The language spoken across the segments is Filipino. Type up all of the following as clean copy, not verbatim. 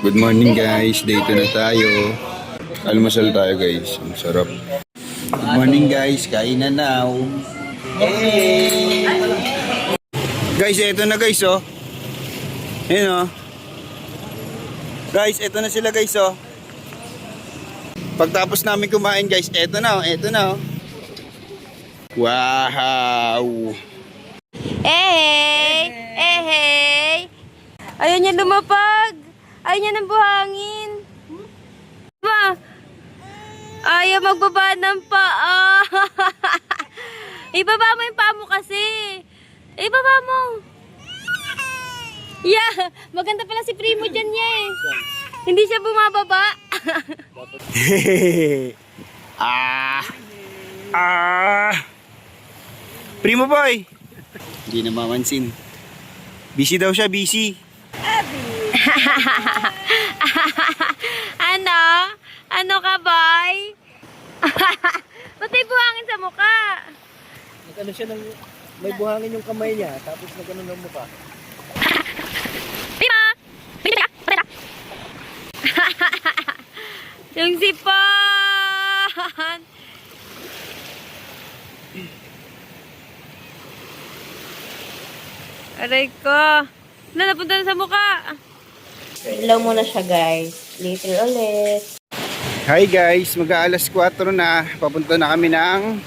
Good morning guys, day 2 na tayo. Almusal tayo guys, ang sarap. Good morning guys, kain na now. Hey! Guys, eto na guys oh. Ayan oh. Guys, eto na sila guys oh. Pagtapos namin kumain guys, eto na oh. Wow! Hey! Hey! Ayaw niya lumapag! Ayaw niya ng buhangin! Ma! Ayaw magbaba ng paa! Ibaba mo yung paa mo kasi! Ibaba mo! Yeah! Maganda pala si Primo dyan niya eh! Hindi siya bumababa! Primo boy! Hindi na mamansin. Busy daw siya, busy. Ano? Ano ka, boy? Ba't may buhangin sa mukha? Nag-ano siya ng, may buhangin yung kamay niya, tapos nag-ano ng mukha. Prima! Prima! Prima! Yung sipan! Aray ko! Napunta na sa mukha! Ilaw muna siya, guys. Later ulit. Hi guys, mag-aalas 4 na. Papunta na kami ng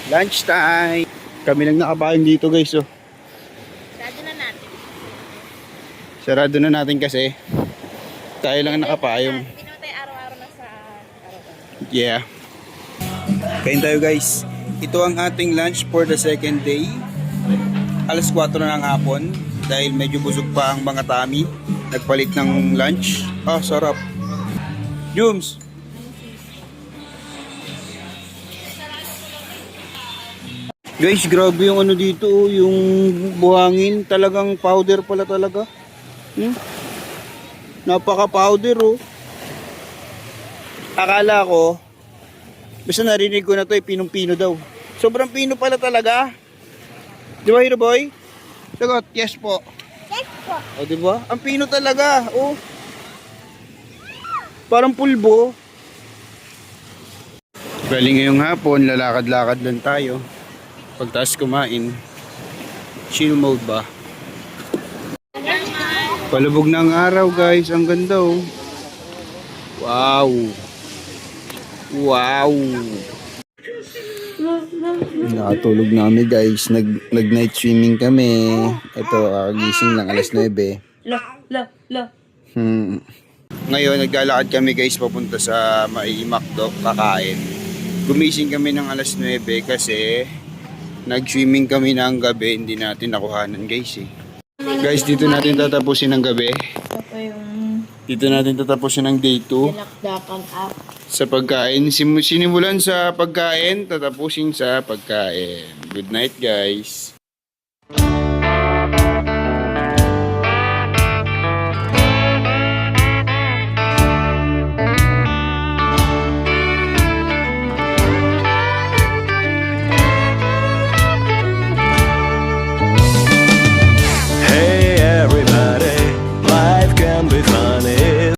lunch time. Kami lang nakabayan dito guys oh. Sarado na natin. Sarado na natin kasi tayo lang nakapayong. Hindi naman tayo araw-araw na sa araw-araw. Yeah. Kain tayo guys. Ito ang ating lunch for the second day. Alas 4 na ng hapon dahil medyo busog pa ang mga tami. Nagpalit ng lunch. Ah, sarap. Jums. Guys, grabe yung ano dito, oh, yung buhangin, talagang powder pala talaga. Napaka-powder oh. Akala ko, basta narinig ko na to, pinong-pino daw. Sobrang pino pala talaga. Di ba, Hero Boy? Sagot, yes po. Yes po. O, di ba? Ang pino talaga, oh. Parang pulbo. Bali ngayong hapon, lalakad-lakad lang tayo. Pagtaas kumain, chill mode ba? Palubog ng araw guys, ang ganda oh. Wow. Wow. Nakatulog na kami guys, nag-night swimming kami. Ito, kagising lang alas 9. Ngayon, naglalakad kami guys papunta sa Maimakdo, kakain. Gumising kami ng alas 9 kasi nag-swimming kami ng gabi, hindi natin nakuhanan guys eh. Guys, dito natin tatapusin ang gabi. Ito yung Dito natin tatapusin ang day 2 dinakdakan up. sa pagkain. Sinimulan sa pagkain, tatapusin sa pagkain. Good night guys.